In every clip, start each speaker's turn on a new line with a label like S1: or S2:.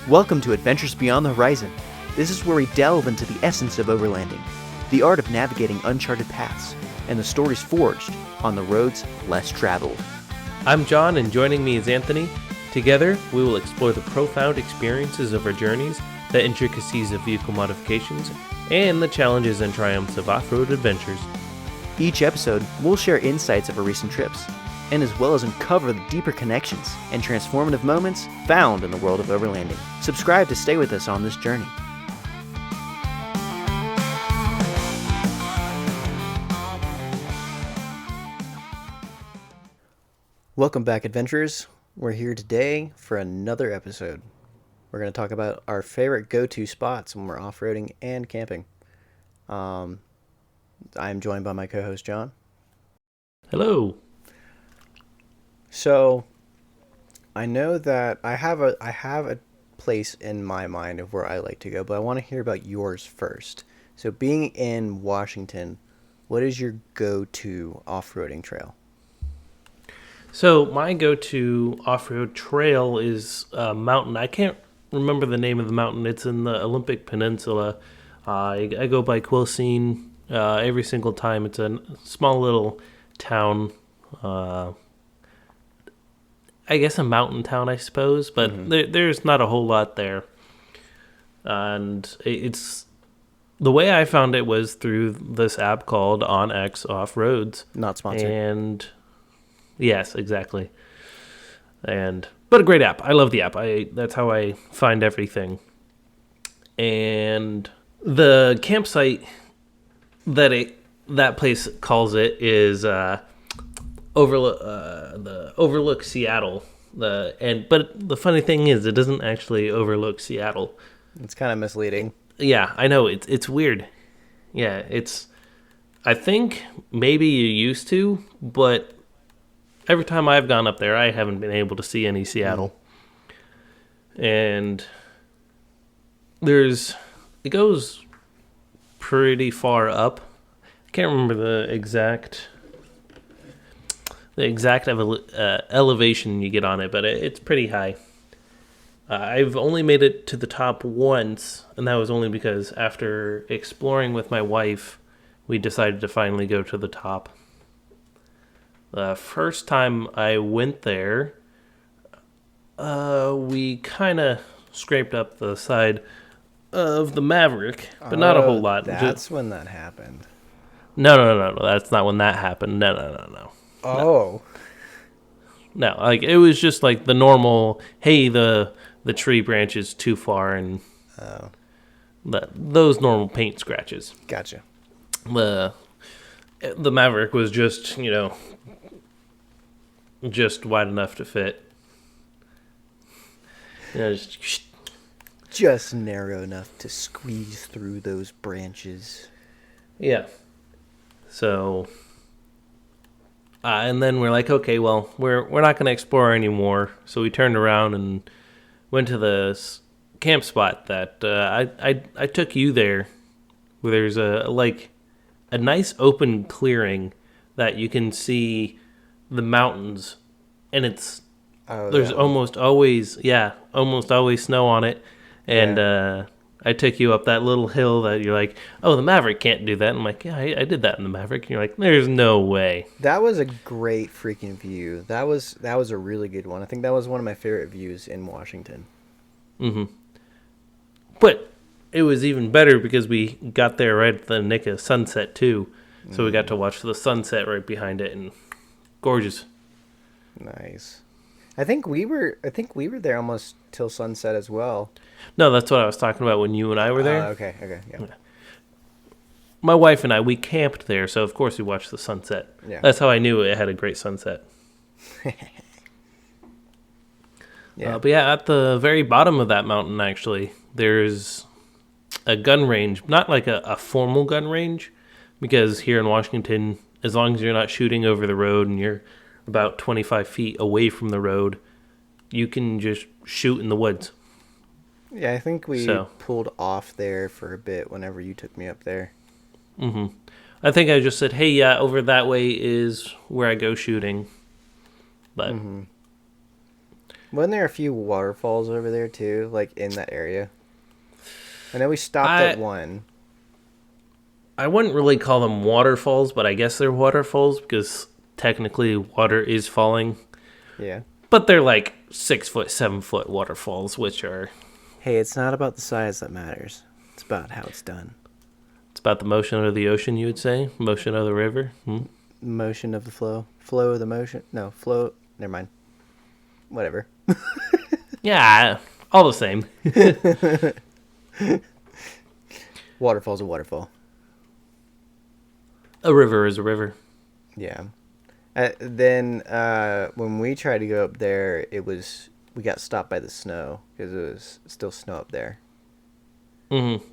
S1: Welcome to Adventures Beyond the Horizon. This is where we delve into the essence of overlanding, the art of navigating uncharted paths, and the stories forged on the roads less traveled.
S2: I'm John, and joining me is Anthony. Together, we will explore the profound experiences of our journeys, the intricacies of vehicle modifications, and the challenges and triumphs of off-road adventures.
S1: Each episode, we'll share insights of our recent trips, and as well as uncover the deeper connections and transformative moments found in the world of overlanding. Subscribe to stay with us on this journey. Welcome back, adventurers. We're here today for another episode. We're going to talk about our favorite go-to spots when we're off-roading and camping. I'm joined by my co-host, John.
S2: Hello.
S1: So, I know that I have a place in my mind of where I like to go, but I want to hear about yours first. So, being in Washington, what is your go-to off-roading trail?
S2: So, my go-to off-road trail is a mountain. I can't remember the name of the mountain. It's in the Olympic Peninsula. I go by Quilcene every single time. It's a small little town. I guess a mountain town, I suppose, but there's not a whole lot there. And it's the way I found it was through this app called OnX Off-Roads.
S1: Not sponsored.
S2: And yes, exactly. But a great app. I love the app. That's how I find everything. And the campsite that place calls it is Overlook Seattle. But the funny thing is, it doesn't actually overlook Seattle.
S1: It's kind of misleading.
S2: Yeah, I know. It's weird. Yeah, I think maybe you used to, but every time I've gone up there, I haven't been able to see any Seattle. And it goes pretty far up. I can't remember the exact elevation you get on it, but it's pretty high. I've only made it to the top once, and that was only because after exploring with my wife, we decided to finally go to the top. The first time I went there, we kind of scraped up the side of the Maverick, but not a whole lot.
S1: That's when that happened.
S2: No. That's not when that happened. No.
S1: Oh.
S2: No, like it was just like the normal, hey, the tree branch is too far, and those normal paint scratches.
S1: Gotcha.
S2: The Maverick was just, just wide enough to fit.
S1: Just narrow enough to squeeze through those branches.
S2: Yeah. So, and then we're like, okay, well, we're not going to explore anymore. So we turned around and went to the camp spot that I took you there, where there's a nice open clearing that you can see the mountains, and there's almost always snow on it, and I took you up that little hill that you're like, oh, the Maverick can't do that. And I'm like, yeah, I did that in the Maverick. And you're like, there's no way.
S1: That was a great freaking view. That was a really good one. I think that was one of my favorite views in Washington.
S2: Mm-hmm. But it was even better because we got there right at the nick of sunset too. So we got to watch the sunset right behind it, and gorgeous.
S1: Nice. I think we were there almost till sunset as well.
S2: No, that's what I was talking about when you and I were there.
S1: Okay, yeah.
S2: My wife and I, we camped there, so of course we watched the sunset. Yeah. That's how I knew it had a great sunset.
S1: Yeah.
S2: But yeah, at the very bottom of that mountain, actually, there's a gun range. Not like a formal gun range, because here in Washington, as long as you're not shooting over the road and you're about 25 feet away from the road, you can just shoot in the woods.
S1: Yeah, I think we pulled off there for a bit whenever you took me up there.
S2: I think I just said, hey, yeah, over that way is where I go shooting. But
S1: Mm-hmm. Wasn't there a few waterfalls over there too, like in that area? I know we stopped at
S2: I
S1: one.
S2: I wouldn't really call them waterfalls, but I guess they're waterfalls because technically water is falling.
S1: Yeah.
S2: But they're like 6 foot, 7 foot waterfalls, which are
S1: Hey, it's not about the size that matters. It's about how it's done.
S2: it's about the motion of the ocean. You would say motion of the river.
S1: Motion of the flow. Flow of the motion. No, flow. Never mind. Whatever.
S2: Yeah, all the same.
S1: Waterfall's a waterfall.
S2: A river is a river.
S1: Yeah. Then when we tried to go up there, we got stopped by the snow because it was still snow up there.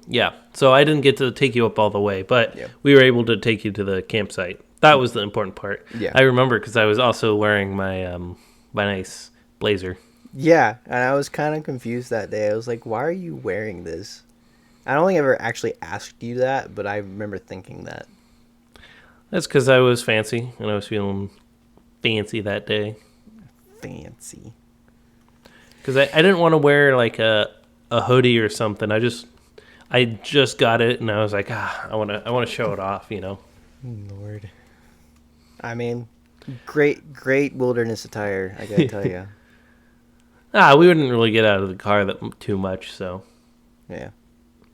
S2: Yeah. So I didn't get to take you up all the way, but
S1: Yep.
S2: we were able to take you to the campsite. That was the important part.
S1: Yeah.
S2: I remember because I was also wearing my my nice blazer.
S1: Yeah, and I was kind of confused that day. I was like, "Why are you wearing this?" I don't think I ever actually asked you that, but I remember thinking that.
S2: That's because I was fancy and I was feeling fancy that day.
S1: Fancy.
S2: Because I didn't want to wear like a hoodie or something. I just got it and I was like, I want to show it off, you know.
S1: Lord. I mean, great wilderness attire, I gotta tell you.
S2: We wouldn't really get out of the car that too much, so
S1: Yeah.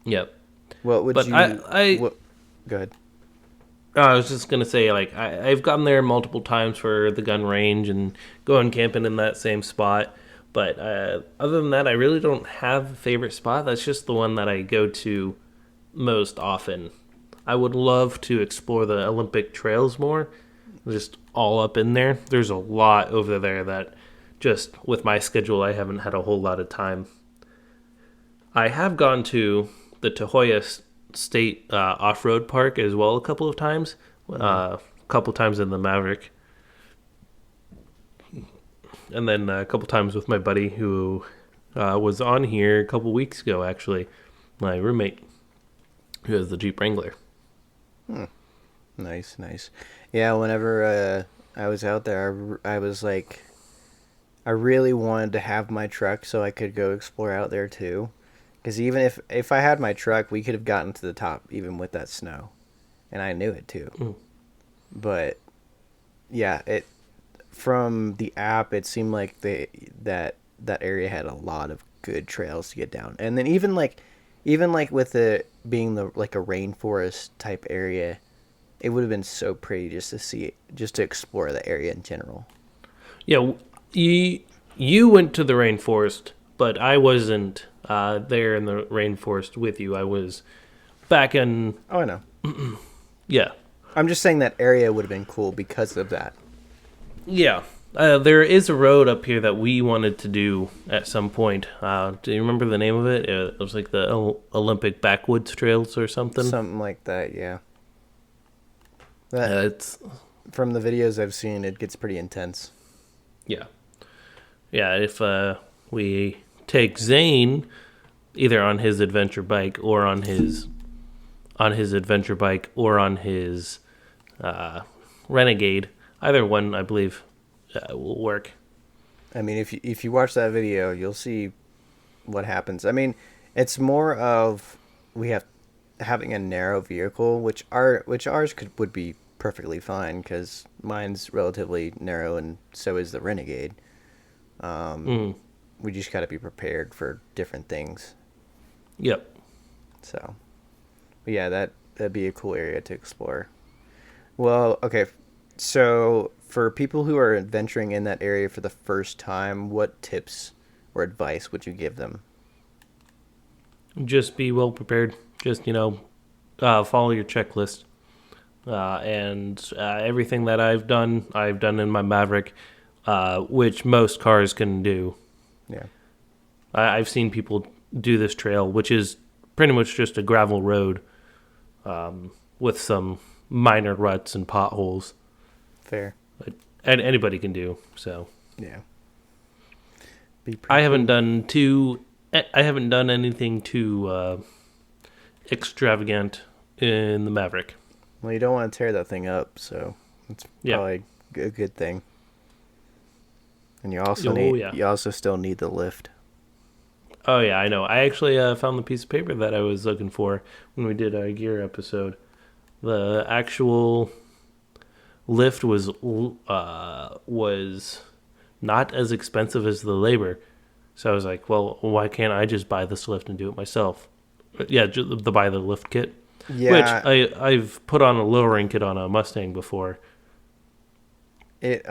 S2: yep.
S1: What would
S2: But
S1: you?
S2: I
S1: What? Go ahead.
S2: I was just gonna say, like, I've gone there multiple times for the gun range and going camping in that same spot. But other than that, I really don't have a favorite spot. That's just the one that I go to most often. I would love to explore the Olympic trails more, just all up in there. There's a lot over there that just with my schedule, I haven't had a whole lot of time. I have gone to the Tahuya State Off-Road Park as well a couple of times. A couple times in the Maverick, and then a couple times with my buddy who was on here a couple weeks ago. Actually, my roommate who has the Jeep Wrangler.
S1: Nice, nice. Yeah, whenever I was out there, I was like, I really wanted to have my truck so I could go explore out there too. Because even if I had my truck, we could have gotten to the top even with that snow, and I knew it too. But yeah, it from the app, it seemed like that area had a lot of good trails to get down, and then even like with it being the like a rainforest type area, it would have been so pretty just to see it, just to explore the area in general.
S2: Yeah, you went to the rainforest, but I wasn't there in the rainforest with you. I was back in
S1: Oh, I know.
S2: yeah.
S1: I'm just saying that area would have been cool because of that.
S2: Yeah. There is a road up here that we wanted to do at some point. Do you remember the name of it? It was like the Olympic Backwoods Trails or something.
S1: Something like that, yeah. That
S2: It's
S1: from the videos I've seen, it gets pretty intense.
S2: yeah, yeah. If we take Zane either on his adventure bike or on his adventure bike or on his Renegade, either one I believe will work.
S1: I mean, if you watch that video, you'll see what happens. I mean, it's more of we have having a narrow vehicle, which ours would be perfectly fine because mine's relatively narrow, and so is the Renegade. We just got to be prepared for different things.
S2: Yep.
S1: So, but yeah, that'd be a cool area to explore. Well, okay. So, for people who are adventuring in that area for the first time, what tips or advice would you give them?
S2: Just be well prepared. Just follow your checklist. And everything that I've done in my Maverick, which most cars can do.
S1: Yeah.
S2: I've seen people do this trail, which is pretty much just a gravel road with some minor ruts and potholes.
S1: Fair.
S2: And anybody can do so.
S1: Yeah.
S2: I haven't done anything too extravagant in the Maverick.
S1: Well, you don't want to tear that thing up, so it's probably a good thing. And you also
S2: Oh
S1: need
S2: yeah.
S1: you also still need the lift.
S2: Oh yeah, I know. I actually found the piece of paper that I was looking for when we did our gear episode. The actual lift was not as expensive as the labor. So I was like, well, why can't I just buy this lift and do it myself? Yeah, the buy the lift kit, which
S1: Yeah,
S2: I've put on a lowering kit on a Mustang before.
S1: it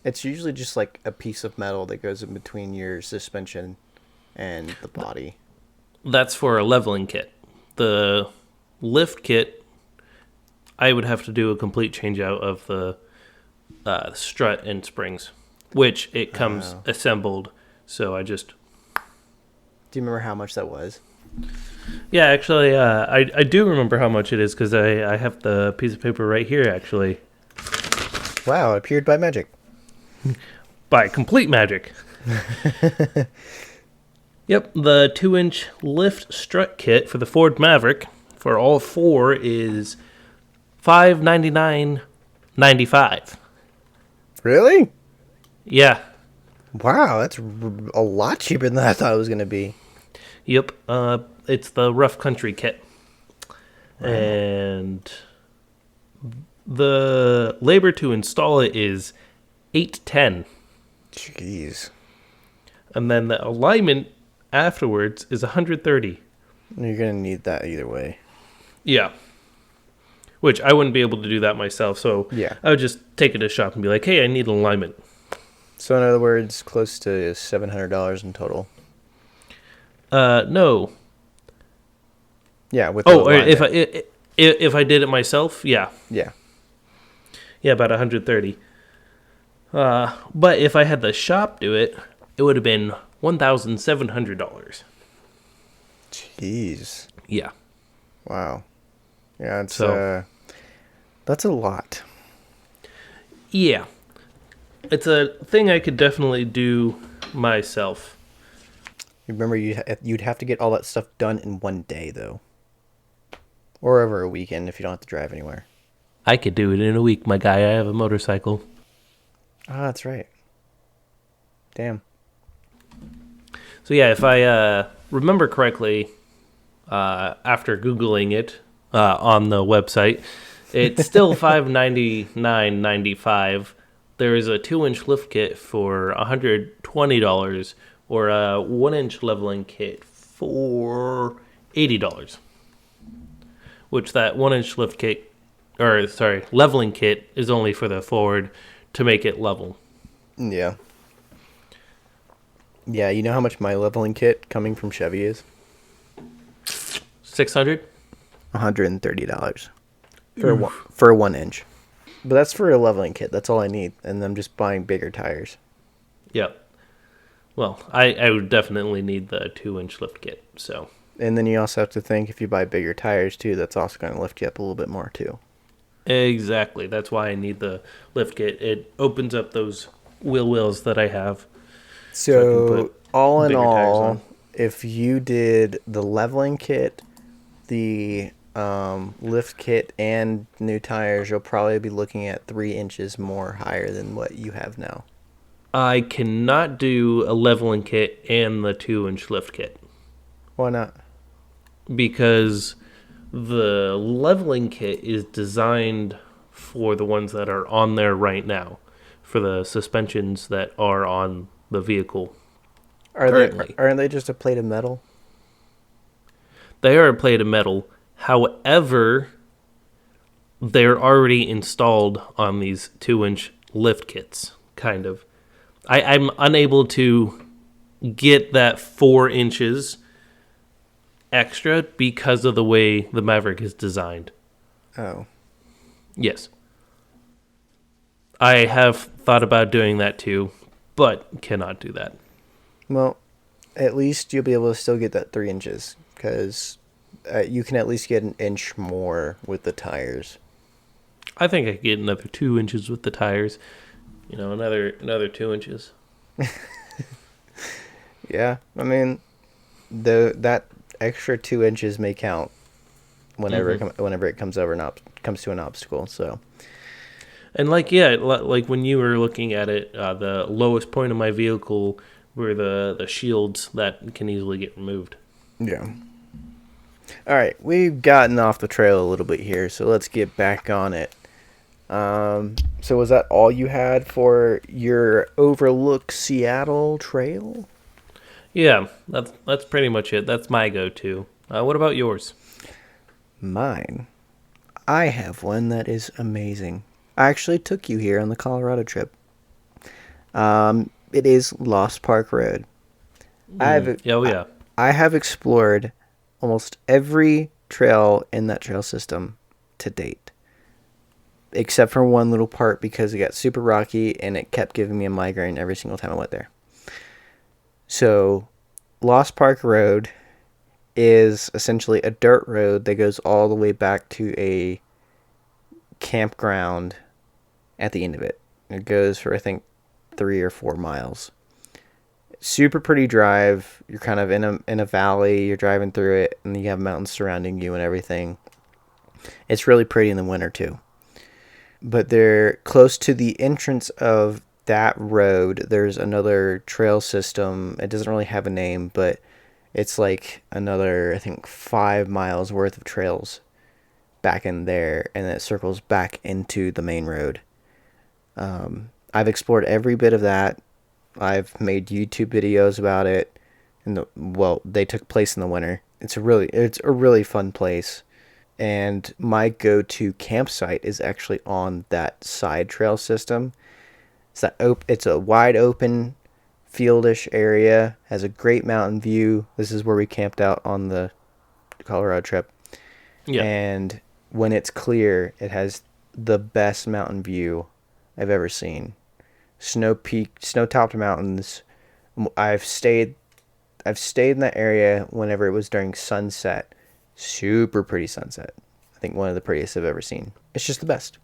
S1: it's usually just like a piece of metal that goes in between your suspension and the body.
S2: That's for a leveling kit. The lift kit, I would have to do a complete change out of the strut and springs, which it comes
S1: Oh.
S2: assembled. So I just,
S1: Do you remember how much that was?
S2: yeah, actually, I do remember how much it is because I have the piece of paper right here, actually,
S1: Wow, it appeared by magic.
S2: by complete magic. Yep, the 2-inch lift strut kit for the Ford Maverick for all four is $599.95.
S1: Really?
S2: Yeah.
S1: Wow, that's a lot cheaper than I thought it was going to be.
S2: Yep. It's the rough country kit,
S1: Wow.
S2: and the labor to install it is $810,
S1: Jeez.
S2: and then the alignment afterwards is $130.
S1: You're going to need that either way.
S2: Yeah. Which I wouldn't be able to do that myself, so
S1: Yeah.
S2: I would just take it to shop and be like, "Hey, I need an alignment."
S1: So in other words, close to $700 in total.
S2: No.
S1: Yeah, with the
S2: Oh, or if
S1: alignment.
S2: if I did it myself, yeah,
S1: Yeah.
S2: yeah, about 130. But if I had the shop do it, it would have been $1,700.
S1: Jeez.
S2: Yeah.
S1: Wow. Yeah, it's
S2: So
S1: that's a lot.
S2: yeah, it's a thing I could definitely do myself.
S1: Remember, you'd have to get all that stuff done in one day, though, or over a weekend if you don't have to drive anywhere.
S2: I could do it in a week, my guy. I have a motorcycle.
S1: Ah, that's right. Damn.
S2: So yeah, if I remember correctly, after googling it on the website, it's still $599.95. There is a 2-inch lift kit for $120, or a 1-inch leveling kit for $80. Which that 1-inch lift kit, or sorry, leveling kit is only for the Ford to make it level.
S1: Yeah. Yeah, you know how much my leveling kit coming from Chevy is?
S2: 600.
S1: $130 for a 1 inch. But that's for a leveling kit. That's all I need, and I'm just buying bigger tires.
S2: Yep. Well, I would definitely need the 2-inch lift kit. So
S1: And then you also have to think if you buy bigger tires too, that's also going to lift you up a little bit more too.
S2: exactly, that's why I need the lift kit. It opens up those wheels that I have, so I can
S1: So
S2: put
S1: all in
S2: bigger tires on.
S1: all, if you did the leveling kit, the lift kit, and new tires, you'll probably be looking at 3 inches more higher than what you have now.
S2: I cannot do a leveling kit and the 2-inch lift kit
S1: Why not?
S2: because the leveling kit is designed for the ones that are on there right now, for the suspensions that are on the vehicle
S1: Are they
S2: currently.
S1: aren't they just a plate of metal?
S2: They are a plate of metal. However, they're already installed on these 2-inch lift kits, kind of. I'm unable to get that 4 inches extra because of the way the Maverick is designed.
S1: Oh.
S2: Yes. I have thought about doing that too, but cannot do that.
S1: Well, at least you'll be able to still get that 3 inches because you can at least get an inch more with the tires.
S2: I think I could get another 2 inches with the tires. Another 2 inches.
S1: Yeah, I mean, that extra 2 inches may count whenever
S2: Mhm.
S1: whenever it comes over comes to an obstacle. So
S2: And like yeah, like when you were looking at it, the lowest point of my vehicle were the shields that can easily get removed.
S1: Yeah. All right, we've gotten off the trail a little bit here, so let's get back on it. So was that all you had for your Overlook Seattle trail?
S2: Yeah, that's pretty much it. That's my go-to. What about yours?
S1: Mine. I have one that is amazing. I actually took you here on the Colorado trip. It is Lost Park Road.
S2: Mm.
S1: I've
S2: Yeah, oh
S1: I,
S2: yeah.
S1: I have explored almost every trail in that trail system to date, except for one little part because it got super rocky and it kept giving me a migraine every single time I went there. So, Lost Park Road is essentially a dirt road that goes all the way back to a campground at the end of it. It goes for, I think, 3 or 4 miles. Super pretty drive. You're kind of in a valley. You're driving through it, and you have mountains surrounding you and everything. It's really pretty in the winter too. But they're close to the entrance of that road. There's another trail system. It doesn't really have a name, but it's like another, I think, 5 miles worth of trails back in there, and then it circles back into the main road. I've explored every bit of that. I've made YouTube videos about it, and they took place in the winter. It's a really fun place, and my go-to campsite is actually on that side trail system. It's a wide open fieldish area, has a great mountain view. This is where we camped out on the Colorado trip,
S2: Yeah.
S1: and when it's clear, it has the best mountain view I've ever seen. Snow-topped mountains. I've stayed I've stayed in that area whenever it was during sunset. Super pretty sunset. I think one of the prettiest I've ever seen. It's just the best.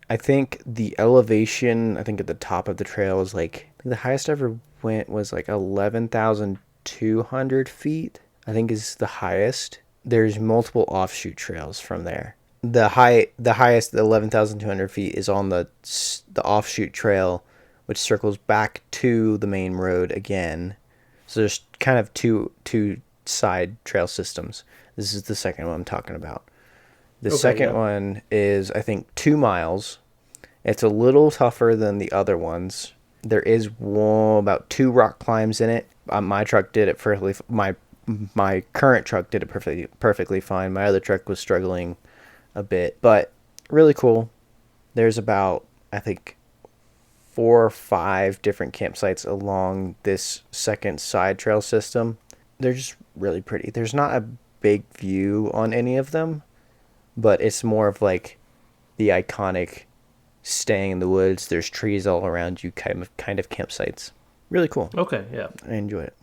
S1: I think the elevation, I think at the top of the trail is like, I think the highest I ever went was like 11,200 feet, I think is the highest. There's multiple offshoot trails from there. The highest, the 11,200 feet, is on the offshoot trail, which circles back to the main road again. So there's kind of two side trail systems. This is the second one I'm talking about. The
S2: Okay.
S1: second
S2: Yeah.
S1: one is, I think, 2 miles. It's a little tougher than the other ones. There is about two rock climbs in it. My truck did it perfectly. My current truck did it perfectly fine. My other truck was struggling a bit, but really cool. There's about, I think, 4 or 5 different campsites along this second side trail system. They're just really pretty. There's not a big view on any of them, but it's more of like the iconic staying in the woods. There's trees all around you kind of campsites. Really cool.
S2: Okay. Yeah.
S1: I enjoy it.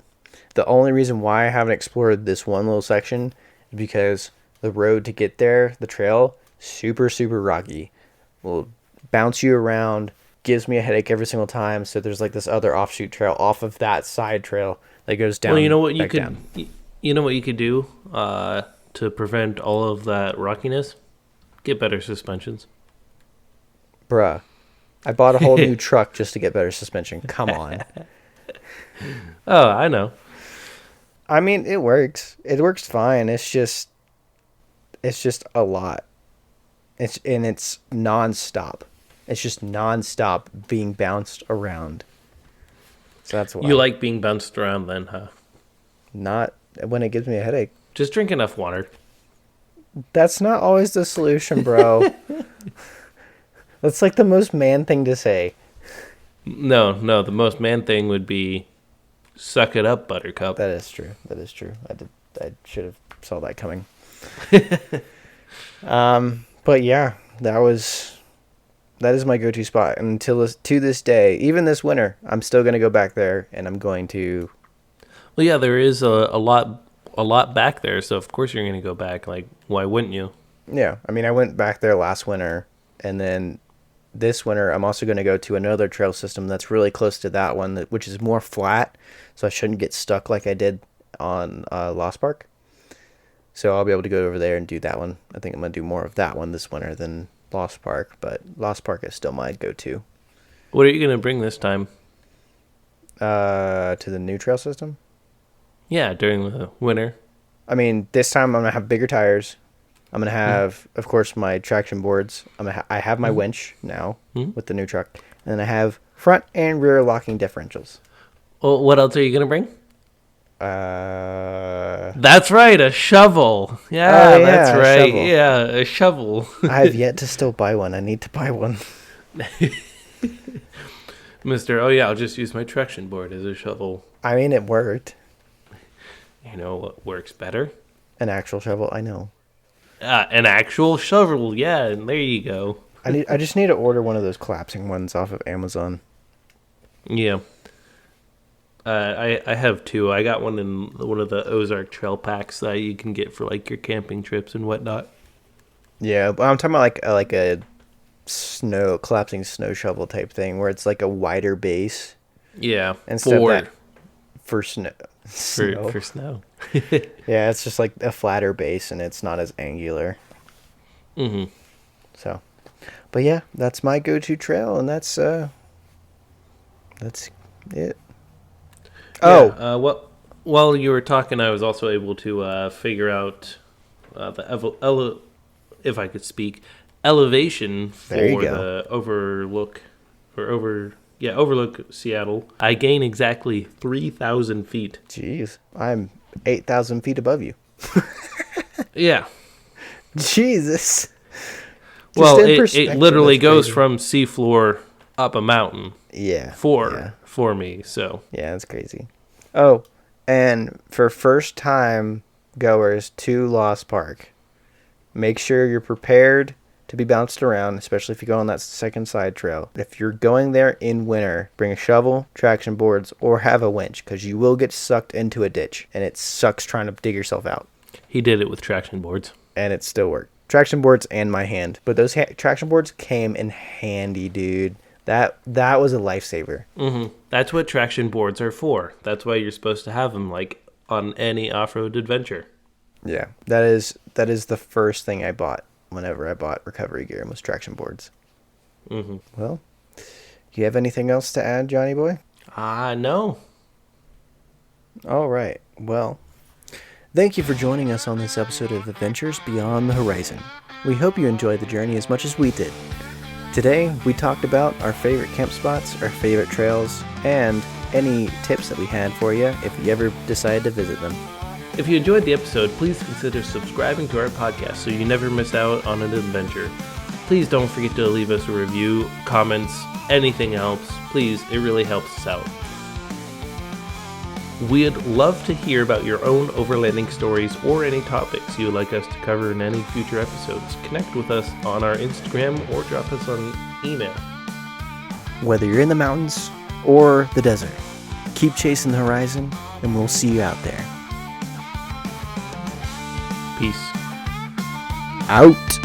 S1: The only reason why I haven't explored this one little section is because the road to get there, the trail, super super rocky. Will bounce you around, gives me a headache every single time. So there's like this other offshoot trail off of that side trail that goes
S2: Well, you
S1: down
S2: know what you
S1: back
S2: could,
S1: down.
S2: you know what you could do to prevent all of that rockiness. Get better suspensions.
S1: Bruh, I bought a whole new truck just to get better suspension. Come on.
S2: Oh, I know.
S1: I mean, it works. It works fine. It's just a lot. It's nonstop. It's just nonstop being bounced around. So that's
S2: You
S1: why.
S2: like being bounced around, then, huh?
S1: Not when it gives me a headache.
S2: Just drink enough water.
S1: That's not always the solution, bro. That's like the most man thing to say.
S2: No, no. The most man thing would be suck it up, Buttercup.
S1: That is true. That is true. I should have saw that coming. But yeah, that is my go-to spot until to this day. Even this winter, I'm still gonna go back there, and I'm going to.
S2: Well, yeah, there is a lot back there, so of course you're going to go back. Like, why wouldn't you?
S1: Yeah, I mean, I went back there last winter, and then this winter, I'm also going to go to another trail system that's really close to that one, which is more flat, so I shouldn't get stuck like I did on Lost Park. So I'll be able to go over there and do that one. I think I'm going to do more of that one this winter than Lost Park, but Lost Park is still my go-to.
S2: What are you gonna bring this time?
S1: To the new trail system.
S2: Yeah, during the winter.
S1: I mean, this time I'm gonna have bigger tires. I'm gonna
S2: Mm-hmm.
S1: have, of course, my traction boards. I have my
S2: Mm-hmm.
S1: winch now
S2: Mm-hmm.
S1: with the new truck, and then I have front and rear locking differentials.
S2: Well, what else are you gonna bring?
S1: Uh,
S2: That's right, a shovel.
S1: oh
S2: Yeah, that's
S1: yeah, a
S2: right.
S1: shovel.
S2: Yeah, a shovel.
S1: I have yet to still buy one. I need to buy one.
S2: Mister, oh yeah, I'll just use my traction board as a shovel.
S1: I mean, it worked.
S2: You know what works better?
S1: An actual shovel, I know.
S2: An actual shovel. Yeah, and there you go.
S1: I just need to order one of those collapsing ones off of Amazon.
S2: Yeah. I have two. I got one in one of the Ozark trail packs that you can get for like your camping trips and whatnot.
S1: Yeah, but I'm talking about like a collapsing snow shovel type thing where it's like a wider base
S2: Yeah,
S1: instead of
S2: for
S1: that for snow. Snow.
S2: for snow.
S1: Yeah, it's just like a flatter base and it's not as angular.
S2: Mm-hmm.
S1: So, but yeah, that's my go-to trail, and that's it. Oh,
S2: Yeah, well, while you were talking, I was also able to figure out if I could speak, elevation
S1: There you
S2: for
S1: go.
S2: the Overlook Seattle. I gain exactly 3,000 feet.
S1: jeez, I'm 8,000 feet above you.
S2: Yeah.
S1: Jesus.
S2: Well,
S1: in
S2: it
S1: perspective,
S2: literally
S1: that's
S2: goes
S1: crazy.
S2: from seafloor up a mountain
S1: Yeah.
S2: for me. So
S1: Yeah, that's crazy. Oh, and for first time goers to Lost Park, make sure you're prepared to be bounced around, especially if you go on that second side trail. If you're going there in winter, bring a shovel, traction boards, or have a winch, because you will get sucked into a ditch, and it sucks trying to dig yourself out.
S2: he did it with traction boards.
S1: And it still worked. Traction boards and my hand. But those traction boards came in handy, dude. That was a lifesaver.
S2: Mm-hmm. That's what traction boards are for. That's why you're supposed to have them, like on any off-road adventure.
S1: Yeah, that is the first thing I bought whenever I bought recovery gear was traction boards.
S2: Mm-hmm.
S1: Well, do you have anything else to add, Johnny boy?
S2: No.
S1: All right. Well, thank you for joining us on this episode of Adventures Beyond the Horizon. We hope you enjoyed the journey as much as we did. Today, we talked about our favorite camp spots, our favorite trails, and any tips that we had for you if you ever decide to visit them.
S2: If you enjoyed the episode, please consider subscribing to our podcast so you never miss out on an adventure. Please don't forget to leave us a review, comments, anything helps. Please, it really helps us out. We'd love to hear about your own overlanding stories or any topics you would like us to cover in any future episodes. Connect with us on our Instagram or drop us an email.
S1: Whether you're in the mountains or the desert, keep chasing the horizon, and we'll see you out there.
S2: Peace.
S1: Out.